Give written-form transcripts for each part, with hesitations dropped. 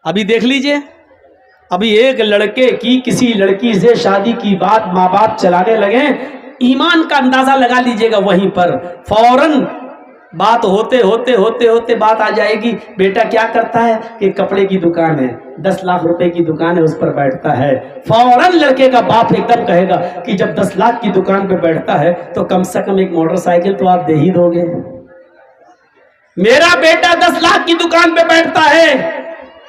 ابھی دیکھ لیجئے، ابھی ایک لڑکے کی کسی لڑکی سے شادی کی بات ماں باپ چلانے لگے، ایمان کا اندازہ لگا لیجئے گا، وہیں پر فوراً بات ہوتے ہوتے ہوتے ہوتے بات آ جائے گی، بیٹا کیا کرتا ہے کہ کپڑے کی دکان ہے، 10 لاکھ روپے کی دکان ہے، اس پر بیٹھتا ہے۔ فوراً لڑکے کا باپ ایک دم کہے گا کہ جب 10 لاکھ کی دکان پہ بیٹھتا ہے تو کم سے کم ایک موٹر سائیکل تو آپ دے ہی دو گے۔ میرا بیٹا 10 لاکھ کی دکان پہ بیٹھتا ہے،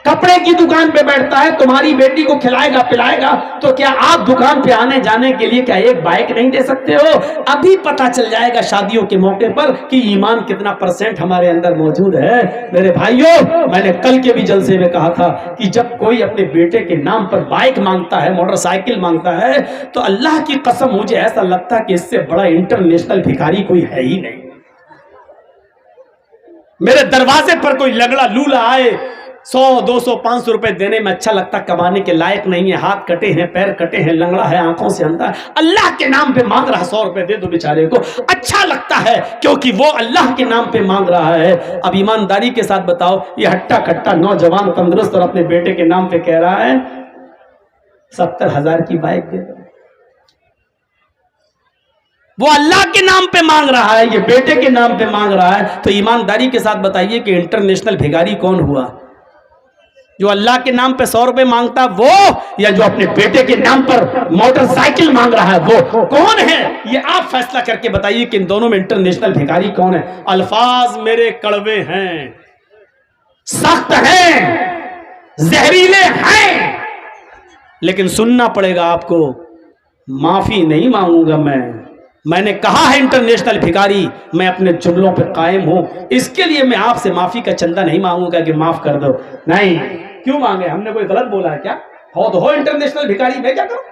کپڑے کی دکان پہ بیٹھتا ہے، تمہاری بیٹی کو کھلائے گا پلائے گا، تو کیا آپ دکان پہ آنے جانے کے لیے کیا ایک بائک نہیں دے سکتے ہو؟ ابھی پتا چل جائے گا شادیوں کے موقع پر کہ ایمان کتنا % ہمارے اندر موجود ہے۔ میرے بھائیوں، میں نے کل کے بھی جلسے میں کہا تھا کہ جب کوئی اپنے بیٹے کے نام پر بائک مانگتا ہے، موٹر سائیکل مانگتا ہے، تو اللہ کی قسم مجھے ایسا لگتا ہے کہ اس سے بڑا انٹرنیشنل بھکاری کوئی ہے ہی نہیں۔ میرے دروازے پر کوئی لگڑا لولا آئے، 100 200 500 روپے دینے میں اچھا لگتا، کمانے کے لائق نہیں ہے، ہاتھ کٹے ہیں، پیر کٹے ہیں، لنگڑا ہے، آنکھوں سے اندھا ہے، اللہ کے نام پہ مانگ رہا 100 روپے دے دو بیچارے کو، اچھا لگتا ہے کیونکہ وہ اللہ کے نام پہ مانگ رہا ہے۔ اب ایمانداری کے ساتھ بتاؤ، یہ ہٹا کٹا نوجوان تندرست اور اپنے بیٹے کے نام پہ کہہ رہا ہے 70,000 کی بائک دے دو، وہ اللہ کے نام پہ مانگ رہا ہے، یہ بیٹے کے نام پہ مانگ رہا ہے، تو ایمانداری کے ساتھ بتائیے کہ انٹرنیشنل بھیگاری کون ہوا؟ جو اللہ کے نام پہ 100 روپے مانگتا وہ، یا جو اپنے بیٹے کے نام پر موٹر سائیکل مانگ رہا ہے وہ کون ہے؟ یہ آپ فیصلہ کر کے بتائیے کہ ان دونوں میں انٹرنیشنل بھیکاری کون ہے؟ الفاظ میرے کڑوے ہیں، سخت ہیں، زہریلے ہیں، لیکن سننا پڑے گا آپ کو۔ معافی نہیں مانگوں گا میں نے کہا ہے انٹرنیشنل بھکاری، میں اپنے جملوں پہ قائم ہوں، اس کے لیے میں آپ سے معافی کا چندہ نہیں مانگوں گا کہ معاف کر دو، نہیں۔ کیوں مانگے؟ ہم نے کوئی غلط بولا ہے کیا؟ ہو تو ہو انٹرنیشنل بھکاری، میں کیا کروں؟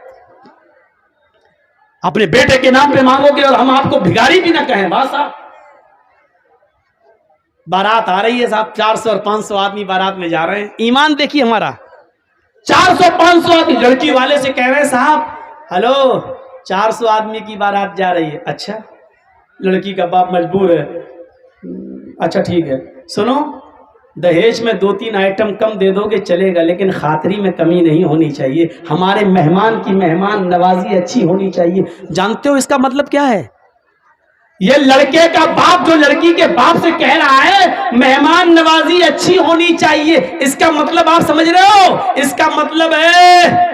اپنے بیٹے کے نام پہ مانگو گے اور ہم آپ کو بھکاری بھی نہ کہیں؟ بات صاحب، بارات آ رہی ہے صاحب، 400 اور 500 آدمی بارات میں جا رہے ہیں، ایمان دیکھیے ہمارا، 400 500 آدمی، لڑکی والے سے کہہ رہے ہیں صاحب ہلو 400 آدمی کی بارات جا رہی ہے، اچھا، لڑکی کا باپ مجبور ہے، اچھا ٹھیک ہے، سنو دہیج میں 2-3 آئٹم کم دے دو گے چلے گا، لیکن خاطری میں کمی نہیں ہونی چاہیے، ہمارے مہمان کی مہمان نوازی اچھی ہونی چاہیے۔ جانتے ہو اس کا مطلب کیا ہے؟ یہ لڑکے کا باپ جو لڑکی کے باپ سے کہہ رہا ہے مہمان نوازی اچھی ہونی چاہیے، اس کا مطلب آپ سمجھ رہے ہو؟ اس کا مطلب ہے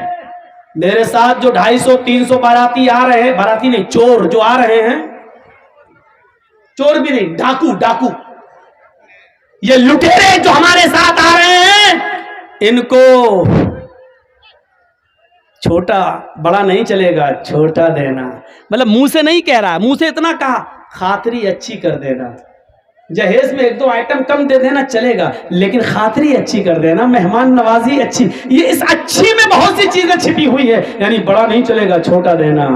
میرے ساتھ جو 250-300 باراتی آ رہے ہیں، باراتی نہیں، چور جو آ رہے ہیں، چور بھی نہیں، ڈاکو، یہ لٹیرے جو ہمارے ساتھ آ رہے ہیں، ان کو چھوٹا بڑا نہیں چلے گا، چھوٹا دینا، مطلب منہ سے نہیں کہہ رہا، منہ سے اتنا کہا خاطری اچھی کر دینا، جہیز میں 1-2 آئٹم کم دے دینا چلے گا، لیکن خاطری اچھی کر دینا، مہمان نوازی اچھی، یہ اس اچھی میں بہت سی چیزیں چھپی ہوئی ہے، یعنی بڑا نہیں چلے گا، چھوٹا دینا،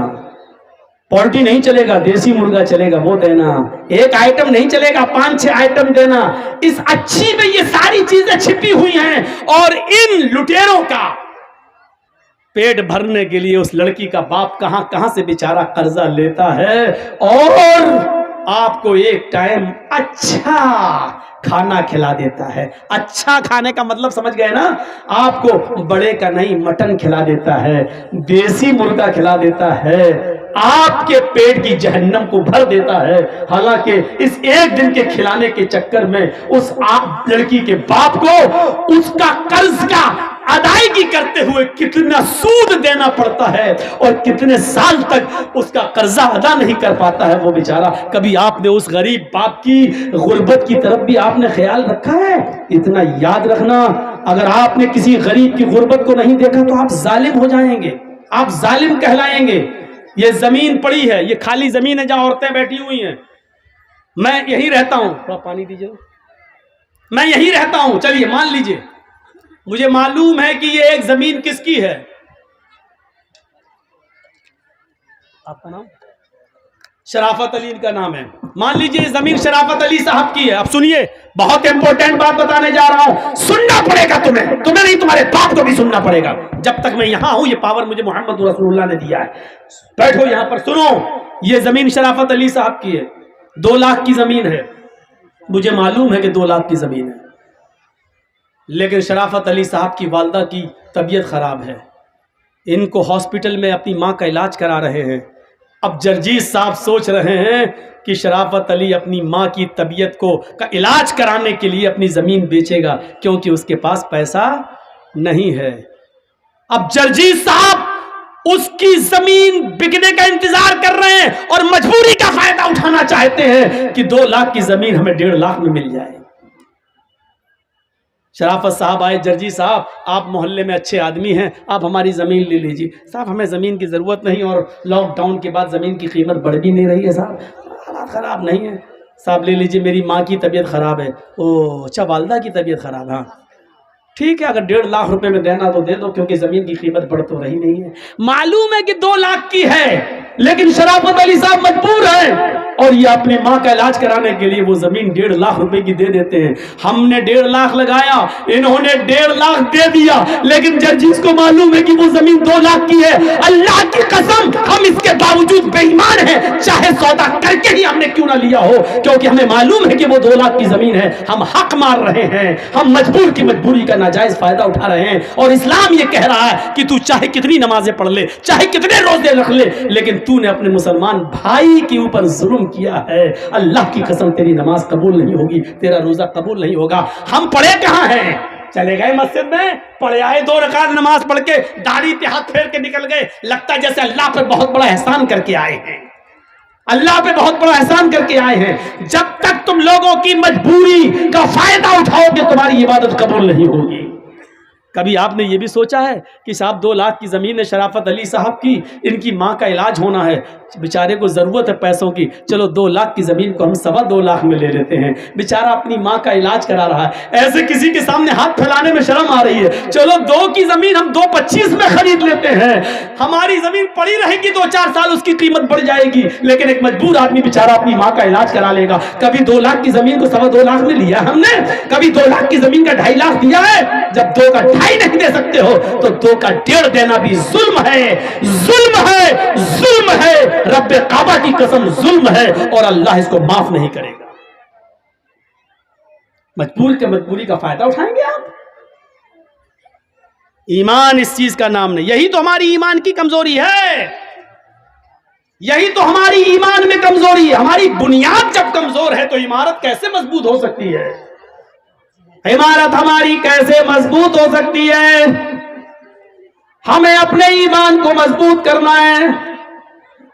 پولٹی نہیں چلے گا، دیسی مرغا چلے گا وہ دینا، 1 آئٹم نہیں چلے گا، 5-6 آئٹم دینا، اس اچھی میں یہ ساری چیزیں چھپی ہوئی ہیں، اور ان لٹیروں کا پیٹ بھرنے کے لیے اس لڑکی کا باپ کہاں کہاں سے بیچارہ قرضہ لیتا ہے، اور آپ کو ایک ٹائم اچھا کھانا کھلا دیتا ہے۔ اچھا کھانے کا مطلب سمجھ گئے نا؟ آپ کو بڑے کا نہیں مٹن کھلا دیتا ہے، دیسی مرغا کھلا دیتا ہے، آپ کے پیٹ کی جہنم کو بھر دیتا ہے، حالانکہ اس ایک دن کے کھلانے کے چکر میں اس لڑکی کے باپ کو اس کا قرض کا ادائیگی کرتے ہوئے کتنا سود دینا پڑتا ہے، اور کتنے سال تک اس کا قرضہ ادا نہیں کر پاتا ہے وہ بیچارہ۔ کبھی آپ نے اس غریب باپ کی غربت کی طرف بھی آپ نے خیال رکھا ہے؟ اتنا یاد رکھنا، اگر آپ نے کسی غریب کی غربت کو نہیں دیکھا تو آپ ظالم ہو جائیں گے، آپ ظالم کہلائیں گے۔ یہ زمین پڑی ہے، یہ خالی زمین ہے جہاں عورتیں بیٹھی ہوئی ہیں، میں یہی رہتا ہوں، تھوڑا پانی دیجیے، میں یہی رہتا ہوں، چلیے مان لیجئے، مجھے معلوم ہے کہ یہ ایک زمین کس کی ہے؟ آپ کا نام؟ شرافت علی کا نام ہے، مان لیجئے یہ زمین شرافت علی صاحب کی ہے۔ اب سنیے، بہت امپورٹنٹ بات بتانے جا رہا ہوں، سننا پڑے گا تمہیں نہیں، تمہارے باپ کو بھی سننا پڑے گا۔ جب تک میں یہاں ہوں، یہ پاور مجھے محمد رسول اللہ نے دیا ہے، بیٹھو یہاں پر سنو، یہ زمین شرافت علی صاحب کی ہے، 2 لاکھ کی زمین ہے، مجھے معلوم ہے کہ 2 لاکھ کی زمین ہے، لیکن شرافت علی صاحب کی والدہ کی طبیعت خراب ہے، ان کو ہاسپٹل میں اپنی ماں کا علاج کرا رہے ہیں۔ اب جرجیز صاحب سوچ رہے ہیں کہ شرافت علی اپنی ماں کی طبیعت کا علاج کرانے کے لیے اپنی زمین بیچے گا، کیونکہ اس کے پاس پیسہ نہیں ہے۔ اب جرجیز صاحب اس کی زمین بکنے کا انتظار کر رہے ہیں اور مجبوری کا فائدہ اٹھانا چاہتے ہیں کہ 2 لاکھ کی زمین ہمیں 1.5 لاکھ میں مل جائے۔ شرافت صاحب آئے، جرجی صاحب آپ محلے میں اچھے آدمی ہیں، آپ ہماری زمین لے لیجیے۔ صاحب ہمیں زمین کی ضرورت نہیں، اور لاک ڈاؤن کے بعد زمین کی قیمت بڑھ بھی نہیں رہی ہے، صاحب حالات خراب نہیں ہے، صاحب لے لیجیے، میری ماں کی طبیعت خراب ہے۔ اوہ اچھا، والدہ کی طبیعت خراب، ہاں ٹھیک ہے، اگر 1.5 لاکھ روپے میں دینا تو دے دو، کیونکہ زمین کی قیمت بڑھ تو رہی نہیں ہے۔ معلوم ہے کہ 2 لاکھ کی ہے، لیکن شرافت علی صاحب مجبور ہیں، اور یہ اپنی ماں کا علاج کرانے کے لیے وہ زمین 1.5 لاکھ روپے کی دے دیتے ہیں۔ ہم نے 1.5 لاکھ لگایا، انہوں نے 1.5 لاکھ دے دیا، لیکن جرجیز کو معلوم ہے کہ وہ زمین 2 لاکھ کی ہے۔ اللہ کی قسم ہم اس کے باوجود بے ایمان ہیں، چاہے سودا کر کے ہی ہم نے کیوں نہ لیا ہو، کیونکہ ہمیں معلوم ہے کہ وہ 2 لاکھ کی زمین ہے۔ ہم حق مار رہے ہیں، ہم مجبور کی مجبوری کا ناجائز فائدہ اٹھا رہے ہیں، اور اسلام یہ کہہ رہا ہے کہ تو چاہے کتنی نمازیں پڑھ لے، چاہے کتنے روزے رکھ لے، لیکن تو نے اپنے مسلمان بھائی کے اوپر ظلم کیا ہے، اللہ کی قسم تیری نماز قبول نہیں ہوگی، تیرا روزہ قبول نہیں ہوگا۔ ہم پڑھے کہاں ہیں؟ چلے گئے مسجد میں، پڑھے آئے 2 رکعت نماز پڑھ کے داڑھی پہ ہاتھ پھیر کے نکل گئے، لگتا ہے جیسے اللہ پر بہت بڑا احسان کر کے آئے ہیں، اللہ پہ بہت بڑا احسان کر کے آئے ہیں۔ جب تک تم لوگوں کی مجبوری کا فائدہ اٹھاؤ گے تمہاری عبادت قبول نہیں ہوگی۔ کبھی آپ نے یہ بھی سوچا ہے کہ صاحب 2 لاکھ کی زمین ہے شرافت علی صاحب کی، ان کی ماں کا علاج ہونا ہے، بیچارے کو ضرورت ہے پیسوں کی، چلو 2 لاکھ کی زمین کو ہم 2.25 لاکھ میں لے لیتے ہیں، بیچارہ اپنی ماں کا علاج کرا رہا ہے، ایسے کسی کے سامنے ہاتھ پھیلانے میں شرم آ رہی ہے، چلو 2 کی زمین ہم 2.25 میں خرید لیتے ہیں، ہماری زمین پڑی رہے گی 2-4 سال اس کی قیمت بڑھ جائے گی، لیکن ایک مجبور آدمی بیچارہ اپنی ماں کا علاج کرا لے گا۔ کبھی 2 لاکھ کی زمین کو 2.25 لاکھ میں لیا ہم نے؟ کبھی 2 لاکھ کی زمین کا 2.5 لاکھ دیا ہے؟ جب 2 کا 2.5 نہیں دے سکتے ہو تو 2 کا 1.5 دینا بھی ظلم ہے، ظلم ہے، ظلم ہے، رب کعبہ کی قسم ظلم ہے، اور اللہ اس کو معاف نہیں کرے گا۔ مجبور کے مجبوری کا فائدہ اٹھائیں گے آپ؟ ایمان اس چیز کا نام نہیں، یہی تو ہماری ایمان کی کمزوری ہے، یہی تو ہماری ایمان میں کمزوری ہے۔ ہماری بنیاد جب کمزور ہے تو عمارت کیسے مضبوط ہو سکتی ہے؟ عمارت ہماری کیسے مضبوط ہو سکتی ہے؟ ہمیں اپنے ایمان کو مضبوط کرنا ہے۔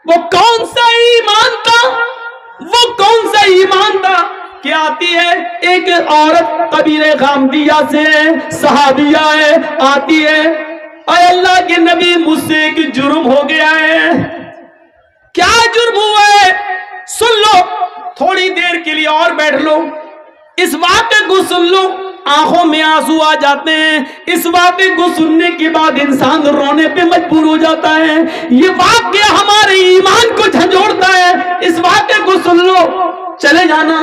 وہ کون سا ایمان تھا؟ وہ کون سا ایمان تھا کہ آتی ہے ایک عورت قبیلہ غامدیہ سے، صحابیہ ہے، آتی ہے، اے اللہ کے نبی مجھ سے ایک جرم ہو گیا ہے۔ کیا جرم ہوا ہے؟ سن لو، تھوڑی دیر کے لیے اور بیٹھ لو، اس واقعے کو سن لو، آنکھوں میں آنسو آ جاتے ہیں، اس واقعے کو سننے کے بعد انسان رونے پہ مجبور ہو جاتا ہے، یہ واقعہ ہمارے ایمان کو جھنجھوڑتا ہے۔ اس واقعے کو سن لو، چلے جانا،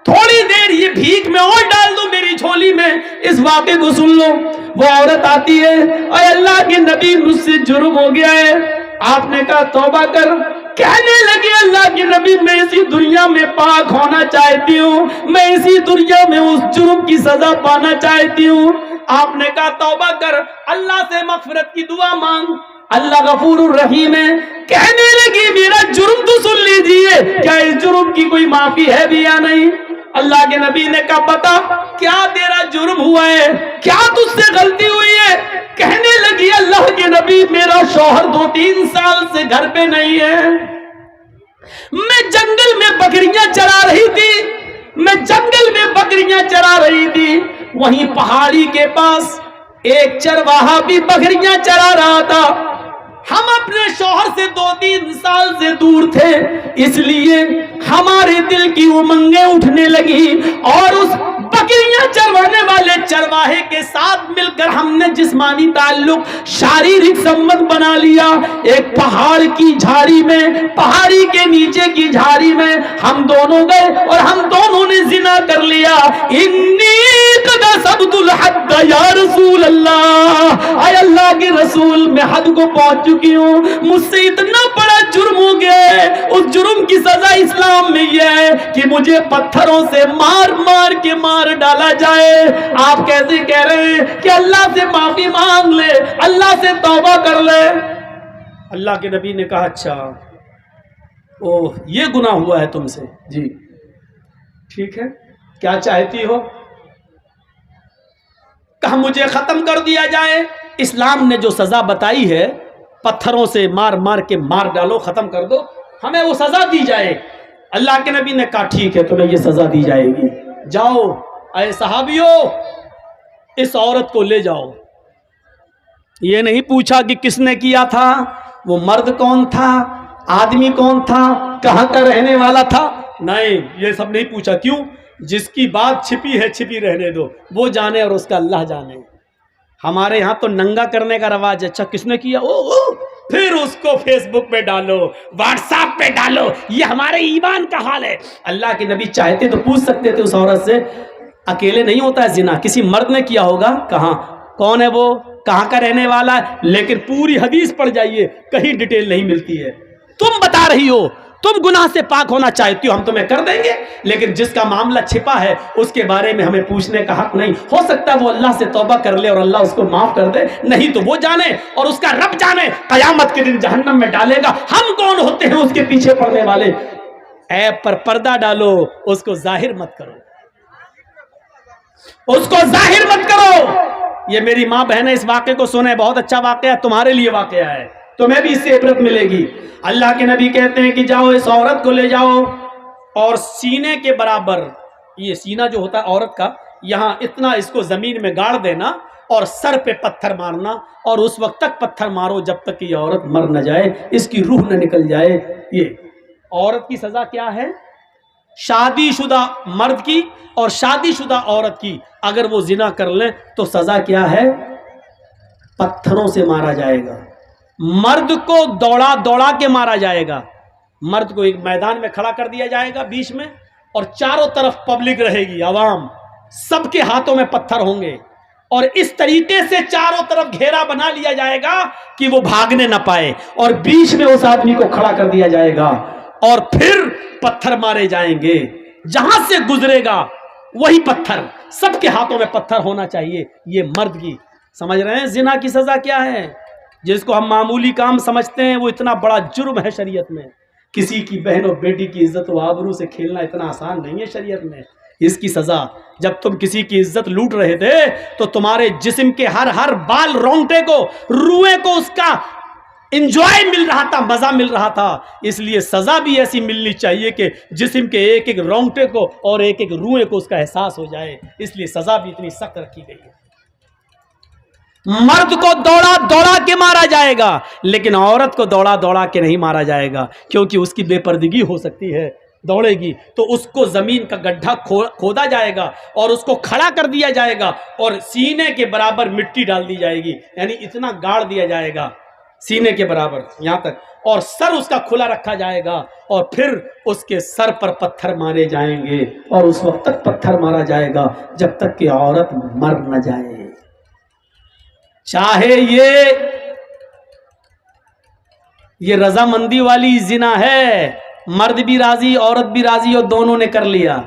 تھوڑی دیر یہ بھیک میں اور ڈال دو میری جھولی میں، اس واقعے کو سن لو۔ وہ عورت آتی ہے، اے اللہ کے نبی مجھ سے جرم ہو گیا ہے۔ آپ نے کہا توبہ کر، کہنے لگے اللہ کے نبی میں اسی دنیا میں پاک ہونا چاہتی ہوں، میں اسی دنیا میں اس جرم کی سزا پانا چاہتی ہوں۔ آپ نے کہا توبہ کر، اللہ سے مغفرت کی دعا مانگ، اللہ غفور الرحیم ہے۔ کہنے لگی میرا جرم تو سن لیجئے، کیا اس جرم کی کوئی معافی ہے بھی یا نہیں؟ اللہ کے نبی نے کہا بتا کیا تیرا جرم ہوا ہے، کیا تجھ سے غلطی ہوئی ہے؟ کہنے لگی اللہ کے نبی میرا شوہر 2-3 سال سے گھر پہ نہیں ہے، میں جنگل میں بکریاں چرا رہی تھی، میں جنگل میں بکریاں چرا رہی تھی، وہیں پہاڑی کے پاس ایک چرواہا بھی بکریاں چرا رہا تھا، ہم اپنے شوہر سے 2-3 سال سے دور تھے، اس لیے ہمارے دل کی امنگیں اٹھنے لگی، اور اس بکریاں چروانے والے چرواہے کے ساتھ مل کر ہم نے جسمانی تعلق، شاریرک سمبند بنا لیا۔ ایک پہاڑ کی جھاڑی میں، پہاڑی کے نیچے کی جھاڑی میں ہم دونوں گئے اور ہم دونوں نے زنا کر لیا۔ انی قد صبت الحد یا رسول اللہ، اے اللہ کے رسول میں حد کو پہنچ چکی ہوں, مجھ سے اتنا بڑا جرم ہو گیا ہے, اس جرم کی سزا اسلام میں یہ ہے کہ مجھے پتھروں سے مار مار کے مار ڈالا جائے. آپ کیسے کہہ رہے ہیں کہ اللہ سے معافی مانگ لے, اللہ سے توبہ کر لے؟ اللہ کے نبی نے کہا اچھا اوہ یہ گناہ ہوا ہے تم سے, جی ٹھیک ہے, کیا چاہتی ہو؟ کہا مجھے ختم کر دیا جائے. اسلام نے جو سزا بتائی ہے پتھروں سے مار مار کے مار ڈالو, ختم کر دو, ہمیں وہ سزا دی جائے. اللہ کے نبی نے کہا ٹھیک ہے تمہیں یہ سزا دی جائے گی, جاؤ اے صحابیوں اس عورت کو لے جاؤ. یہ نہیں پوچھا کہ کس نے کیا تھا, وہ مرد کون تھا, آدمی کون تھا, کہاں کا رہنے والا تھا, نہیں یہ سب نہیں پوچھا. کیوں؟ جس کی بات چھپی ہے چھپی رہنے دو, وہ جانے اور اس کا اللہ جانے. ہمارے یہاں تو ننگا کرنے کا رواج ہے, اچھا کس نے کیا, پھر اس کو فیس بک پہ ڈالو, واٹس ایپ پہ ڈالو. یہ ہمارے ایمان کا حال ہے. اللہ کے نبی چاہتے تو پوچھ سکتے تھے اس عورت سے, اکیلے نہیں ہوتا ہے زنا, کسی مرد نے کیا ہوگا, کہاں, کون ہے وہ, کہاں کا رہنے والا ہے, لیکن پوری حدیث پڑھ جائیے کہیں ڈیٹیل نہیں ملتی ہے. تم بتا رہی ہو تم گناہ سے پاک ہونا چاہتی ہو, ہم تمہیں کر دیں گے, لیکن جس کا معاملہ چھپا ہے اس کے بارے میں ہمیں پوچھنے کا حق نہیں. ہو سکتا ہے وہ اللہ سے توبہ کر لے اور اللہ اس کو معاف کر دے, نہیں تو وہ جانے اور اس کا رب جانے, قیامت کے دن جہنم میں ڈالے گا. ہم کون ہوتے ہیں اس کے پیچھے پڑنے والے؟ عیب پر پردہ ڈالو, اس کو ظاہر مت کرو, اس کو ظاہر مت کرو. یہ میری ماں بہن اس واقعے کو سنے, بہت اچھا واقعہ ہے, تمہارے لیے واقعہ ہے, تمہیں بھی اس سے عبرت ملے گی. اللہ کے نبی کہتے ہیں کہ جاؤ اس عورت کو لے جاؤ اور سینے کے برابر, یہ سینہ جو ہوتا ہے عورت کا, یہاں اتنا اس کو زمین میں گاڑ دینا اور سر پہ پتھر مارنا, اور اس وقت تک پتھر مارو جب تک کہ یہ عورت مر نہ جائے, اس کی روح نہ نکل جائے. یہ عورت کی سزا کیا ہے؟ شادی شدہ مرد کی اور شادی شدہ عورت کی اگر وہ زنا کر لیں تو سزا کیا ہے؟ پتھروں سے مارا جائے گا. مرد کو دوڑا دوڑا کے مارا جائے گا. مرد کو ایک میدان میں کھڑا کر دیا جائے گا بیچ میں, اور چاروں طرف پبلک رہے گی, عوام, سب کے ہاتھوں میں پتھر ہوں گے, اور اس طریقے سے چاروں طرف گھیرا بنا لیا جائے گا کہ وہ بھاگنے نہ پائے, اور بیچ میں اس آدمی کو کھڑا کر دیا جائے گا, اور پھر پتھر مارے جائیں گے. جہاں سے گزرے گا وہی پتھر, سب کے ہاتھوں میں پتھر ہونا چاہیے. یہ مرد کی, سمجھ رہے ہیں زنا کی سزا کیا ہے؟ جس کو ہم معمولی کام سمجھتے ہیں وہ اتنا بڑا جرم ہے شریعت میں. کسی کی بہن اور بیٹی کی عزت و آبرو سے کھیلنا اتنا آسان نہیں ہے شریعت میں. اس کی سزا, جب تم کسی کی عزت لوٹ رہے تھے تو تمہارے جسم کے ہر بال رونگٹے کو, روئے کو اس کا انجوائے مل رہا تھا, مزہ مل رہا تھا. اس لیے سزا بھی ایسی ملنی چاہیے کہ جسم کے ایک ایک رونگٹے کو اور ایک ایک روئے کو اس کا احساس ہو جائے. اس لیے سزا بھی اتنی سخت رکھی گئی ہے. مرد کو دوڑا دوڑا کے مارا جائے گا, لیکن عورت کو دوڑا دوڑا کے نہیں مارا جائے گا, کیونکہ اس کی بے پردگی ہو سکتی ہے. دوڑے گی تو اس کو زمین کا گڈھا کھودا جائے گا اور اس کو کھڑا کر دیا جائے گا, اور سینے کے برابر مٹی ڈال دی جائے گی, یعنی اتنا گاڑ دیا جائے گا سینے کے برابر یہاں تک, اور سر اس کا کھلا رکھا جائے گا, اور پھر اس کے سر پر پتھر مارے جائیں گے, اور اس وقت تک پتھر مارا جائے گا جب تک کہ عورت مر نہ جائے. چاہے یہ رضامندی والی زنا ہے, مرد بھی راضی عورت بھی راضی اور دونوں نے کر لیا.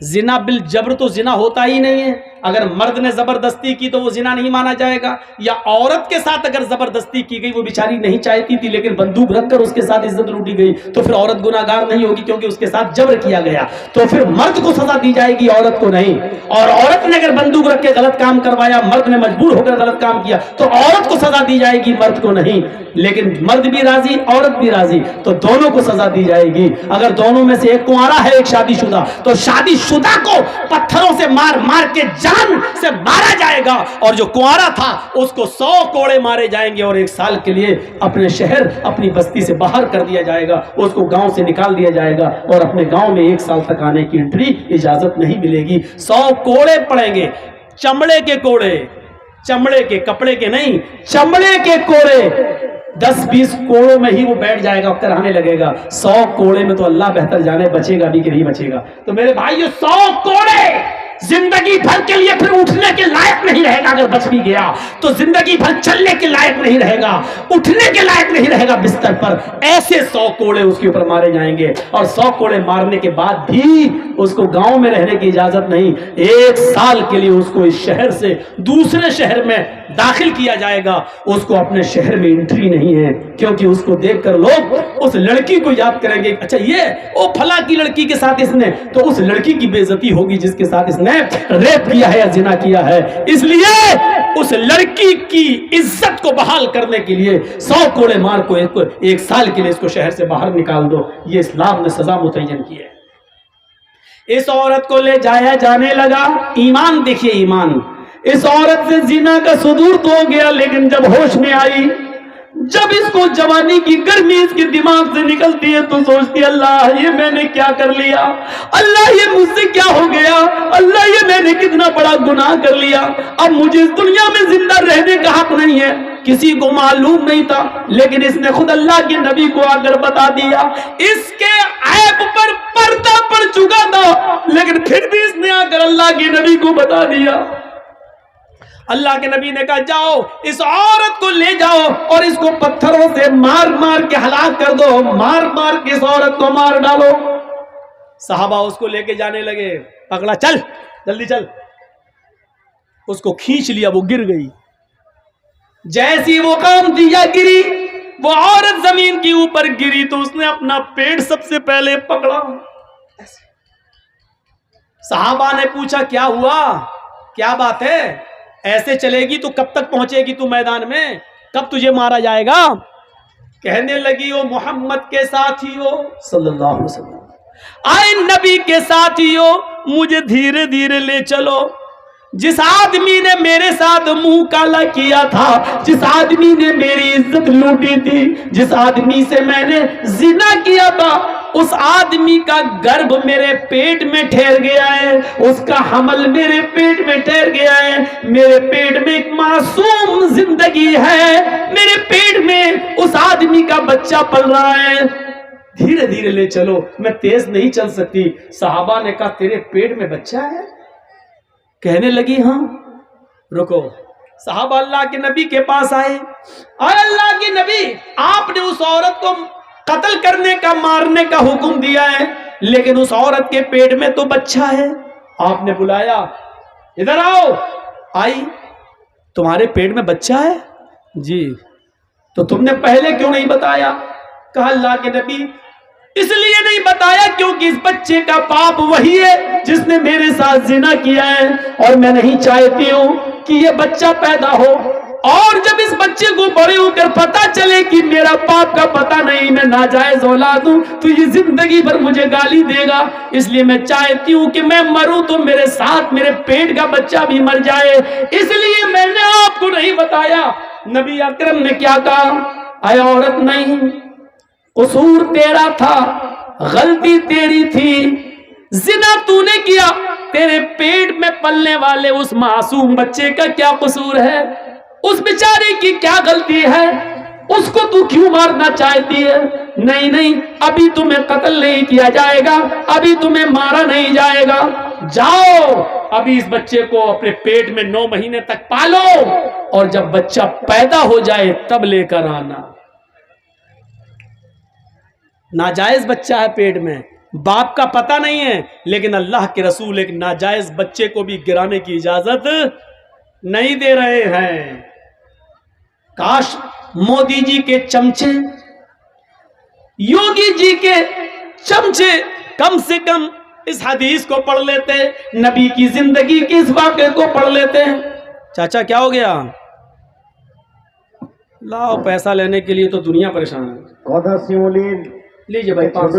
زنا بالجبر تو زنا ہوتا ہی نہیں ہے. اگر مرد نے زبردستی کی تو وہ زنا نہیں مانا جائے گا, یا عورت کے ساتھ اگر زبردستی کی گئی, وہ بیچاری نہیں چاہتی تھی لیکن بندوق رکھ کر اس کے ساتھ عزت لوٹی گئی, تو پھر عورت گناہگار نہیں ہوگی کیونکہ اس کے ساتھ جبر کیا گیا. تو پھر مرد کو سزا دی جائے گی, عورت کو نہیں. اور عورت نے اگر بندوق رکھ کے غلط کام کروایا, مرد نے مجبور ہو کر غلط کام کیا, تو عورت کو سزا دی جائے گی, مرد کو نہیں. لیکن مرد بھی راضی عورت بھی راضی تو دونوں کو سزا دی جائے گی. اگر دونوں میں سے ایک کنوارا ہے ایک شادی شدہ, تو شادی شدہ کو پتھروں سے مار مار کے جان سے مارا جائے گا, اور جو کنوارا تھا اس کو 100 کوڑے مارے جائیں گے, اور 1 سال کے لیے اپنے شہر اپنی بستی سے باہر کر دیا جائے گا, اس کو گاؤں سے نکال دیا جائے گا, اور اپنے گاؤں میں 1 سال تک آنے کی انٹری اجازت نہیں ملے گی. 100 کوڑے پڑیں گے, چمڑے کے کوڑے, چمڑے کے, کپڑے کے نہیں, چمڑے کے کوڑے. 10-20 کوڑوں میں ہی وہ بیٹھ جائے گا, کرانے لگے گا. 100 کوڑے میں تو اللہ بہتر جانے بچے گا بھی کہ نہیں بچے گا. تو میرے بھائی 100 کوڑے زندگی بھر کے لیے پھر اٹھنے کے لائق نہیں رہے گا. اگر بچ بھی گیا تو زندگی بھر چلنے کے لائق نہیں رہے گا, اٹھنے کے لائق نہیں رہے گا بستر پر. ایسے 100 کوڑے اس کے اوپر مارے جائیں گے, اور 100 کوڑے مارنے کے بعد بھی اس کو گاؤں میں رہنے کی اجازت نہیں. 1 سال کے لیے اس کو اس شہر سے دوسرے شہر میں داخل کیا جائے گا. اس کو اپنے شہر میں انٹری نہیں ہے, کیونکہ اس کو دیکھ کر لوگ اس لڑکی کو یاد کریں گے, اچھا یہ وہ فلاں کی لڑکی کے ساتھ اس نے, تو اس لڑکی کی بے عزتی ہوگی جس کے ساتھ اس نے ریپ کیا ہے یا زنا کیا ہے. اس لیے اس لڑکی کی عزت کو بحال کرنے کے لیے 100 کوڑے مار کو 1 سال کے لیے اس کو شہر سے باہر نکال دو. یہ اسلام نے سزا متعین کی ہے. اس عورت کو لے جایا جانے لگا. ایمان دیکھیے, ایمان. اس عورت سے زنا کا صدور تو ہو گیا, لیکن جب ہوش میں آئی, جب اس کو جوانی کی گرمی اس کے دماغ سے نکلتی ہے تو سوچتی ہے اللہ یہ میں نے کیا کر لیا, اللہ یہ مجھ سے کیا ہو گیا, اللہ یہ میں نے کتنا بڑا گناہ کر لیا. اب مجھے اس دنیا میں زندہ رہنے کا حق نہیں ہے. کسی کو معلوم نہیں تھا, لیکن اس نے خود اللہ کے نبی کو آ کر بتا دیا. اس کے عیب پر پردہ پڑ چکا تھا, لیکن پھر بھی اس نے آ کر اللہ کے نبی کو بتا دیا. اللہ کے نبی نے کہا جاؤ اس عورت کو لے جاؤ اور اس کو پتھروں سے مار مار کے ہلاک کر دو, مار مار کے اس عورت کو مار ڈالو. صحابہ اس کو لے کے جانے لگے. پکڑا, چل جلدی چل. اس کو کھینچ لیا, وہ گر گئی. جیسی وہ کام دیا گری, وہ عورت زمین کے اوپر گری تو اس نے اپنا پیٹ سب سے پہلے پکڑا. صحابہ نے پوچھا کیا ہوا, کیا بات ہے, ایسے چلے گی تو کب تک پہنچے گی تو میدان میں, کب تجھے مارا جائے گا. کہنے لگی وہ محمد کے ساتھی ہو صلی اللہ علیہ وسلم, آئے نبی کے ساتھی ہو, مجھے دھیرے دھیرے لے چلو. جس آدمی نے میرے ساتھ منہ کالا کیا تھا, جس آدمی نے میری عزت لوٹی تھی, جس آدمی سے میں نے زنا کیا تھا, اس آدمی کا گرب میرے پیٹ میں ٹھہر گیا ہے, اس کا حمل میرے پیٹ میں ٹھہر گیا ہے. میرے پیٹ میں ایک معصوم زندگی ہے, میرے پیٹ میں اس آدمی کا بچہ پل رہا ہے. دھیرے دھیرے لے چلو, میں تیز نہیں چل سکتی. صحابہ نے کہا تیرے پیٹ میں بچہ ہے؟ کہنے لگی ہاں. رکو, صحابہ اللہ کے نبی کے پاس آئے. اے اللہ کے نبی, آپ نے اس عورت کو قتل کرنے کا, مارنے کا حکم دیا ہے, لیکن اس عورت کے پیٹ میں تو بچہ ہے. آپ نے بلایا, ادھر آؤ. آئی, تمہارے پیٹ میں بچہ ہے؟ جی. تو تم نے پہلے کیوں نہیں بتایا؟ کہا اللہ کے نبی اس لیے نہیں بتایا کیونکہ اس بچے کا باپ وہی ہے جس نے میرے ساتھ زنا کیا ہے, اور میں نہیں چاہتی ہوں کہ یہ بچہ پیدا ہو, اور جب اس بچے کو بڑے ہو کر پتا چلے کہ میرا باپ کا پتہ نہیں, میں ناجائز اولاد ہوں, تو یہ زندگی بھر مجھے گالی دے گا. اس لیے میں چاہتی ہوں کہ میں مروں تو میرے ساتھ میرے پیٹ کا بچہ بھی مر جائے, اس لیے میں نے آپ کو نہیں بتایا. نبی اکرم نے کیا کہا, اے عورت نہیں, قصور تیرا تھا, غلطی تیری تھی, زنا تو نے کیا, تیرے پیٹ میں پلنے والے اس معصوم بچے کا کیا قصور ہے, اس بیچارے کی کیا غلطی ہے, اس کو تو کیوں مارنا چاہتی ہے؟ نہیں نہیں, ابھی تمہیں قتل نہیں کیا جائے گا, ابھی تمہیں مارا نہیں جائے گا. جاؤ ابھی اس بچے کو اپنے پیٹ میں 9 مہینے تک پالو, اور جب بچہ پیدا ہو جائے تب لے کر آنا. ناجائز بچہ ہے پیٹ میں, باپ کا پتہ نہیں ہے, لیکن اللہ کے رسول ایک ناجائز بچے کو بھی گرانے کی اجازت نہیں دے رہے ہیں. کاش مودی جی کے چمچے, یوگی جی کے چمچے کم سے کم اس حدیث کو پڑھ لیتے, نبی کی زندگی کے اس واقعے کو پڑھ لیتے. چاچا کیا ہو گیا؟ لاؤ پیسہ لینے کے لیے تو دنیا پریشان ہے. لیجیے بھائی, اور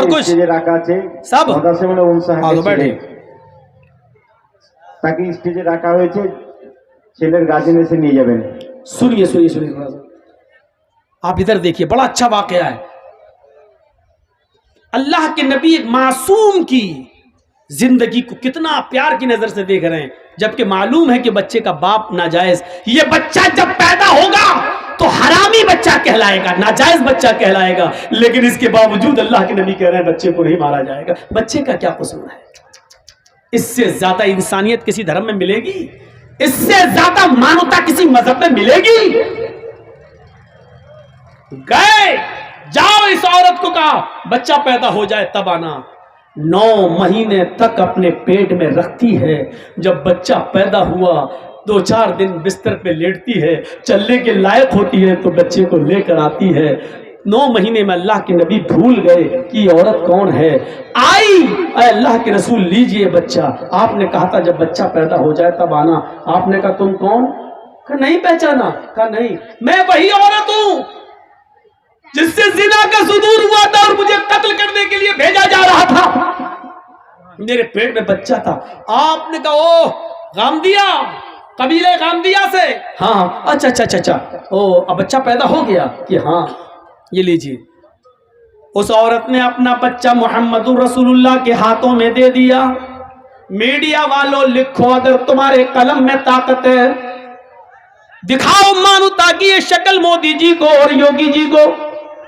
کچھ سب بیٹھے তাকে স্টেজে রাখা হয়েছে, ছেলের গার্জেন এসে নিয়ে যাবেন. سنیے سنیے سنیے, آپ ادھر دیکھیے, بڑا اچھا واقعہ ہے. اللہ کے نبی ایک معصوم کی زندگی کو کتنا پیار کی نظر سے دیکھ رہے ہیں, جبکہ معلوم ہے کہ بچے کا باپ ناجائز. یہ بچہ جب پیدا ہوگا تو حرامی بچہ کہلائے گا, ناجائز بچہ کہلائے گا, لیکن اس کے باوجود اللہ کے نبی کہہ رہے ہیں بچے کو نہیں مارا جائے گا. بچے کا کیا قصور ہے؟ اس سے زیادہ انسانیت کسی دھرم میں ملے گی؟ اس سے زیادہ مانوتا کسی مذہب میں ملے گی؟ گئے جاؤ اس عورت کو کہا بچہ پیدا ہو جائے تب آنا. 9 مہینے تک اپنے پیٹ میں رکھتی ہے. جب بچہ پیدا ہوا 2-4 دن بستر پہ لیٹتی ہے, چلنے کے لائق ہوتی ہے تو بچے کو لے کر آتی ہے. 9 مہینے میں اللہ کے نبی بھول گئے کہ یہ عورت کون ہے. آئی, اے اللہ کے رسول لیجئے بچہ. آپ نے کہا تھا جب بچہ پیدا ہو جائے تب آنا. آپ نے کہا تم کون؟ کہا نہیں پہچانا. کہا نہیں, میں وہی عورت ہوں جس سے زنا کا صدور ہوا تھا اور مجھے قتل کرنے کے لیے بھیجا جا رہا تھا. میرے پیٹ میں بچہ تھا. آپ نے کہا او غامدیہ, قبیلہ غامدیہ سے؟ ہاں. اچھا او اب بچہ پیدا ہو گیا؟ کہ ہاں. یہ لیجیے. اس عورت نے اپنا بچہ محمد رسول اللہ کے ہاتھوں میں دے دیا. میڈیا والوں لکھو اگر تمہارے قلم میں طاقت ہے, دکھاؤ مانوتا کی یہ شکل مودی جی کو اور یوگی جی کو.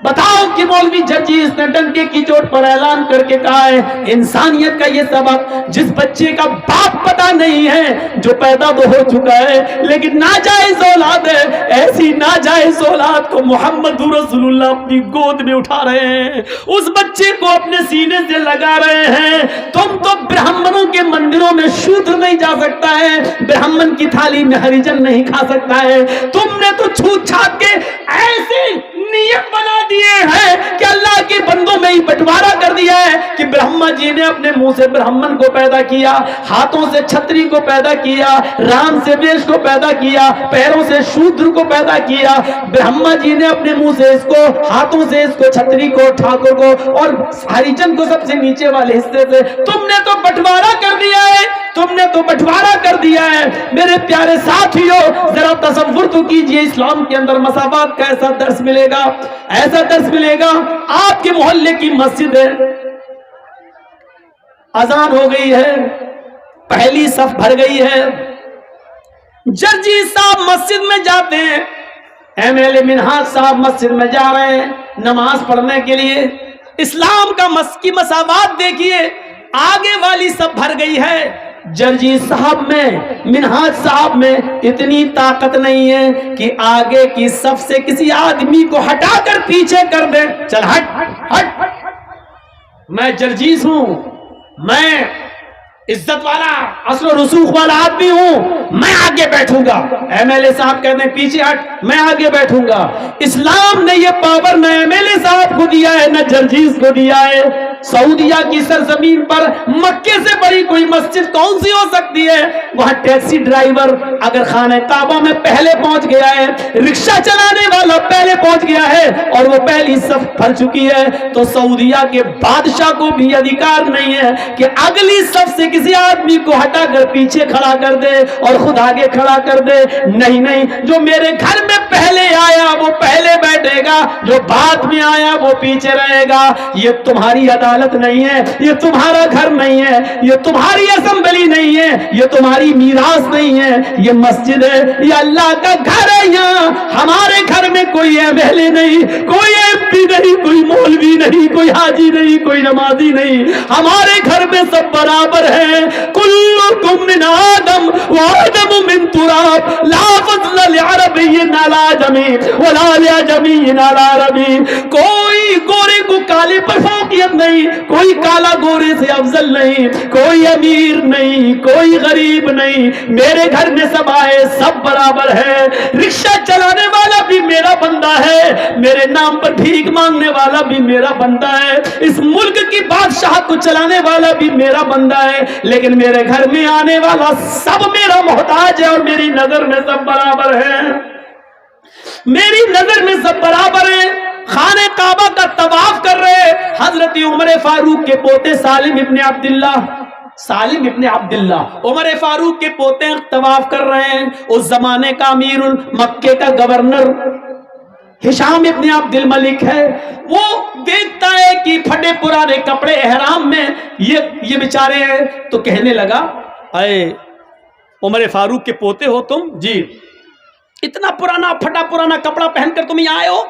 بتاؤ کہ مولوی جرجیس نے ڈنڈے کی چوٹ پر اعلان کر کے کہا ہے انسانیت کا یہ سبق, جس بچے کا باپ پتہ نہیں ہے جو پیدا تو ہو چکا ہے لیکن ناجائز اولاد ہے, ایسی ناجائز اولاد کو محمد رسول اللہ اپنی گود میں اٹھا رہے ہیں, اس بچے کو اپنے سینے سے لگا رہے ہیں. تم تو برہمنوں کے مندروں میں شودر نہیں جا سکتا ہے, برہمن کی تھالی میں ہریجن نہیں کھا سکتا ہے. تم نے تو چھوت چھات کے ایسے نیت بنا دیے ہیں کہ اللہ کے بندوں میں ہی بٹوارا کر دیا ہے کہ برہما جی نے اپنے منہ سے برہمن کو پیدا کیا, ہاتھوں سے چھتری کو پیدا کیا, رام سے ویش کو پیدا کیا, پیروں سے شودر کو پیدا کیا. برہما جی نے اپنے منہ سے اس کو, ہاتھوں سے اس کو, چھتری کو, ٹھاکر کو اور ہریجن کو سب سے نیچے والے حصے سے. تم نے تو بٹوارا کر دیا ہے, تم نے تو بٹوارا کر دیا ہے. میرے پیارے ساتھیوں ذرا تصور تو کیجئے اسلام کے اندر مساوات کا ایسا درس ملے گا, ایسا درس ملے گا. آپ کے محلے کی مسجد ہے, اذان ہو گئی ہے, پہلی صف بھر گئی ہے, جرجی صاحب مسجد میں جاتے ہیں, ایم ایل اے منہاج صاحب مسجد میں جا رہے ہیں نماز پڑھنے کے لیے. اسلام کا کی مساوات دیکھیے, آگے والی صف بھر گئی ہے, جرجی صاحب میں, منہاج صاحب میں اتنی طاقت نہیں ہے کہ آگے کی صف سے کسی آدمی کو ہٹا کر پیچھے کر دے. چل ہٹ ہٹ, میں جرجیس ہوں, میں عزت والا اصل و رسوخ والا آدمی ہوں, میں آگے بیٹھوں گا. ایم ایل اے صاحب کہتے ہیں پیچھے ہٹ, میں آگے بیٹھوں گا. اسلام نے یہ پاور نہ ایم ایل اے صاحب کو دیا ہے نہ جرجیس کو دیا ہے. سعودیہ کی سرزمین پر مکے سے بڑی کوئی مسجد کون سی ہو سکتی ہے؟ وہاں ٹیکسی ڈرائیور اگر خانہ کعبہ میں پہلے پہنچ گیا ہے, رکشہ چلانے والا پہلے پہنچ گیا ہے اور وہ پہلی صف بھر چکی ہے, تو سعودیہ کے بادشاہ کو بھی ادھیکار نہیں ہے کہ اگلی صف سے کسی آدمی کو ہٹا کر پیچھے کھڑا کر دے اور خود آگے کھڑا کر دے. نہیں نہیں, جو میرے گھر میں پہلے آیا وہ پہلے بیٹھے گا, جو بعد میں آیا وہ پیچھے رہے گا. یہ تمہاری عدالت نہیں ہے, یہ تمہارا گھر نہیں ہے, یہ تمہاری اسمبلی نہیں ہے, یہ تمہاری میراث نہیں ہے, یہ مسجد ہے, یہ اللہ کا گھر ہے. یہاں ہمارے گھر میں کوئی ایم ایل اے نہیں, کوئی ایم پی نہیں, کوئی مولوی نہیں, کوئی حاجی نہیں, کوئی نمازی نہیں. ہمارے گھر میں سب برابر ہیں. کلکم من آدم وآدم من تراب لا فضل لعربی علی عجمی ولا لعجمی علی عربی. کوئی گورے کو کالے پر فوقیت نہیں, کوئی کالا گورے سے افضل نہیں, کوئی امیر نہیں, کوئی غریب نہیں. میرے گھر میں سب آئے, سب برابر ہے. رکشہ چلانے والا بھی میرا بندہ ہے, میرے نام پر بھیک مانگنے والا بھی میرا بندہ ہے, اس ملک کی بادشاہ کو چلانے والا بھی میرا بندہ ہے, لیکن میرے گھر میں آنے والا سب میرا محتاج ہے اور میری نظر میں سب برابر ہے. میری نظر میں سب برابر ہیں. خانہ کعبہ کا طواف کر رہے حضرت عمر فاروق کے پوتے سالم ابن عبداللہ عمر فاروق کے پوتے طواف کر رہے ہیں. اس زمانے کا امیر مکے کا گورنر ہشام ابن عبد الملک ہے. وہ دیکھتا ہے کہ پھٹے پرانے کپڑے احرام میں یہ بیچارے ہیں, تو کہنے لگا اے عمر فاروق کے پوتے ہو تم؟ جی. اتنا پرانا پھٹا پرانا کپڑا پہن کر تم یہاں آئے ہو,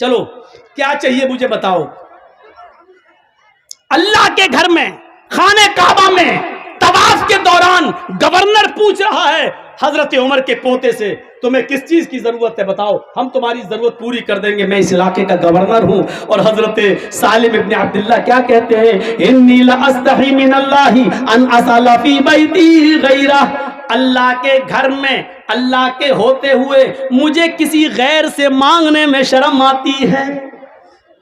چلو کیا چاہیے مجھے بتاؤ. اللہ کے گھر میں خانہ کعبہ میں طواف کے دوران گورنر پوچھ رہا ہے حضرت عمر کے پوتے سے تمہیں کس چیز کی ضرورت ہے بتاؤ، ہم تمہاری ضرورت پوری کر دیں گے، میں اس علاقے کا گورنر ہوں۔ اور حضرت سالم ابن عبداللہ کیا کہتے ہیں، انی لاستحی من اللہ ان اسال فی بیتی غیرہ، اللہ کے گھر میں اللہ کے ہوتے ہوئے مجھے کسی غیر سے مانگنے میں شرم آتی ہے۔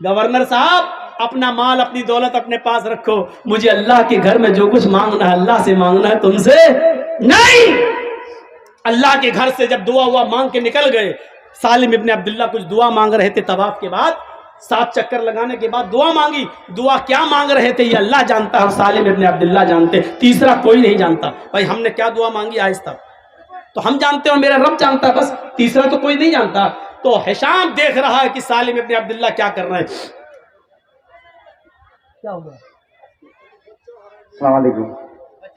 گورنر صاحب اپنا مال اپنی دولت اپنے پاس رکھو، مجھے اللہ کے گھر میں جو کچھ مانگنا ہے اللہ سے مانگنا ہے، تم سے نہیں۔ اللہ کے گھر سے جب دعا ہوا مانگ کے نکل گئے، سالم ابن عبداللہ کچھ دعا مانگ رہے تھے طواف کے بعد، 7 چکر لگانے کے بعد دعا مانگی، دعا کیا مانگ رہے تھے یہ اللہ جانتا ہے اور سالم ابن عبداللہ جانتے، تیسرا کوئی نہیں جانتا۔ بھائی ہم نے کیا دعا مانگی آہستہ تو ہم جانتے ہیں، میرا رب جانتا ہے، بس تیسرا تو کوئی نہیں جانتا۔ تو ہشام دیکھ رہا ہے کہ سالم ابن عبداللہ کیا کر رہے ہیں۔ کیا ہوا؟ আসসালামু আলাইকুম।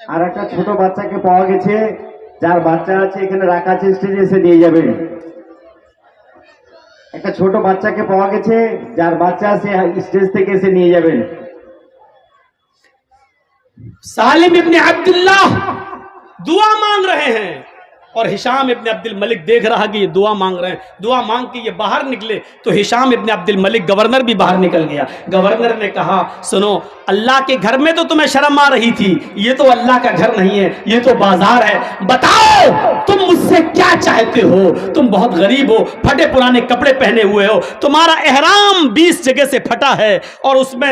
আর একটা ছোট বাচ্চাকে পাওয়া গেছে, যার বাচ্চা আছে এখানে রাখা আছে, স্টেজে এসে নিয়ে যাবেন। একটা ছোট বাচ্চাকে পাওয়া গেছে, যার বাচ্চা আছে স্টেজ থেকে এসে নিয়ে যাবেন। سالم ابن عبداللہ دعا مانگ رہے ہیں اور ہشام ابن عبد الملک دیکھ رہا کہ یہ دعا مانگ رہے ہیں۔ دعا مانگ کے یہ باہر نکلے تو ہشام ابن عبد الملک گورنر بھی باہر نکل گیا۔ گورنر نے کہا سنو، اللہ کے گھر میں تو تمہیں شرم آ رہی تھی، یہ تو اللہ کا گھر نہیں ہے، یہ تو بازار ہے، بتاؤ تم مجھ سے کیا چاہتے ہو؟ تم بہت غریب ہو، پھٹے پرانے کپڑے پہنے ہوئے ہو، تمہارا احرام 20 جگہ سے پھٹا ہے اور اس میں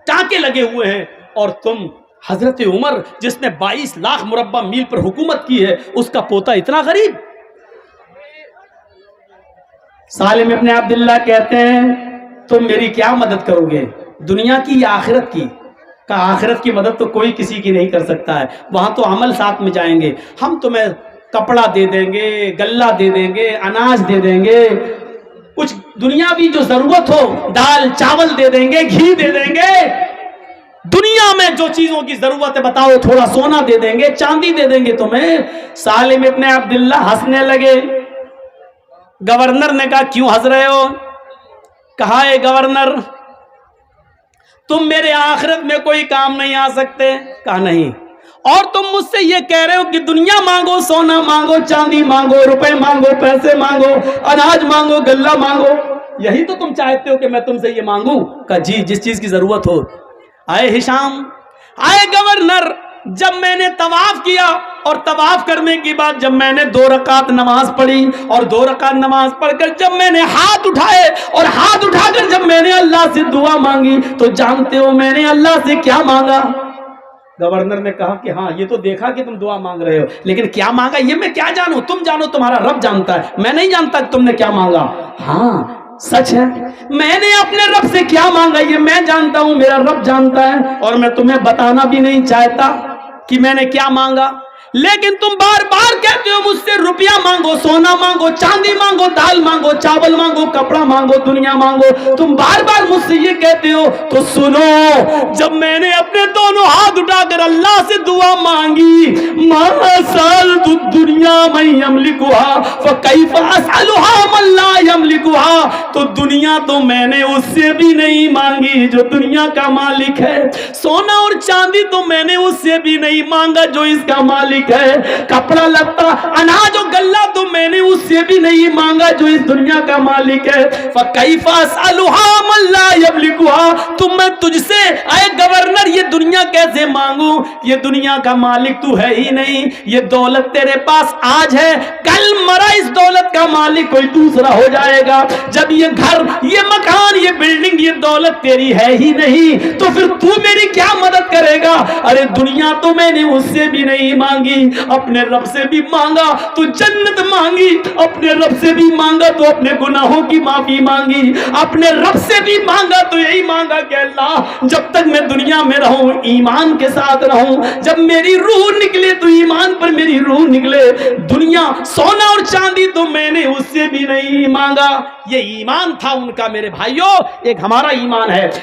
ٹانکے لگے ہوئے ہیں، اور تم حضرت عمر جس نے 22 لاکھ مربع میل پر حکومت کی ہے اس کا پوتا اتنا غریب۔ سالم ابن عبداللہ کہتے ہیں تم میری کیا مدد کرو گے، دنیا کی یا آخرت کی؟ کہا آخرت کی مدد تو کوئی کسی کی نہیں کر سکتا ہے، وہاں تو عمل ساتھ میں جائیں گے، ہم تمہیں کپڑا دے دیں گے، غلہ دے دیں گے، اناج دے دیں گے، کچھ دنیاوی جو ضرورت ہو دال چاول دے دیں گے، گھی دے دیں گے، دنیا میں جو چیزوں کی ضرورت ہے بتاؤ، تھوڑا سونا دے دیں گے، چاندی دے دیں گے تمہیں۔ سالم ابن عبداللہ ہنسنے لگے۔ گورنر نے کہا کیوں ہنس رہے ہو؟ کہا اے گورنر تم میرے آخرت میں کوئی کام نہیں آ سکتے؟ کہا نہیں، اور تم مجھ سے یہ کہہ رہے ہو کہ دنیا مانگو، سونا مانگو، چاندی مانگو، روپے مانگو، پیسے مانگو، اناج مانگو، غلہ مانگو، یہی تو تم چاہتے ہو کہ میں تم سے یہ مانگوں؟ کہا جی، جس چیز کی ضرورت ہو۔ آئے ہشام، آئے گورنر، جب میں نے طواف کیا اور طواف کرنے کے بعد جب میں نے 2 رکعت نماز پڑھی اور 2 رکعت نماز پڑھ کر جب میں نے ہاتھ اٹھائے اور ہاتھ اٹھا کر جب میں نے اللہ سے دعا مانگی تو جانتے ہو میں نے اللہ سے کیا مانگا؟ گورنر نے کہا کہ ہاں یہ تو دیکھا کہ تم دعا مانگ رہے ہو، لیکن کیا مانگا یہ میں کیا جانوں؟ تم جانو، تمہارا رب جانتا ہے، میں نہیں جانتا کہ تم نے کیا مانگا۔ ہاں سچ ہے، میں نے اپنے رب سے کیا مانگا یہ میں جانتا ہوں، میرا رب جانتا ہے، اور میں تمہیں بتانا بھی نہیں چاہتا کہ میں نے کیا مانگا، لیکن تم بار بار کہتے ہو مجھ سے روپیہ مانگو، سونا مانگو، چاندی مانگو، دال مانگو، چاول مانگو، کپڑا مانگو، دنیا مانگو، تم بار بار مجھ سے یہ کہتے ہو۔ تو سنو، جب میں نے اپنے دونوں ہاتھ اٹھا کر اللہ سے دعا مانگی، ما سألت الدنیا من یملکها فکیف اسألها من لا یملکها، تو دنیا تو میں نے اس سے بھی نہیں مانگی جو دنیا کا مالک ہے، سونا اور چاندی تو میں نے اس سے بھی نہیں مانگا جو اس کا مالک ہے، کپڑا لتا اناج و غلہ تو میں نے اس سے بھی نہیں مانگا جو اس دنیا کا مالک ہے، فکیف اسألها من لا یملکها، تو میں تجھ سے اے گورنر یہ دنیا کیسے مانگوں؟ یہ دنیا کا مالک تو ہے ہی نہیں، یہ دولت تیرے پاس آج ہے، کل مرا اس دولت کا مالک کوئی دوسرا ہو جائے گا، جب یہ گھر، یہ مکان، یہ بلڈنگ، یہ دولت تیری ہے ہی نہیں تو پھر تو میری کیا مدد کرے گا؟ ارے دنیا تو میں نے اس سے بھی نہیں مانگی، اپنے رب سے بھی مانگا تو جنت مانگی، اپنے رب سے بھی مانگا تو اپنے گناہوں کی معافی مانگی، اپنے رب سے بھی مانگا تو یہی مانگا کہ اللہ جب تک میں دنیا میں رہوں ایمان کے ساتھ رہوں، جب میری روح نکلے تو ایمان پر میری روح نکلے، دنیا سونا اور چاندی تو میں نے اس سے بھی نہیں مانگا۔ یہ ایمان تھا ان کا میرے بھائیوں، ایک ہمارا ایمان ہے۔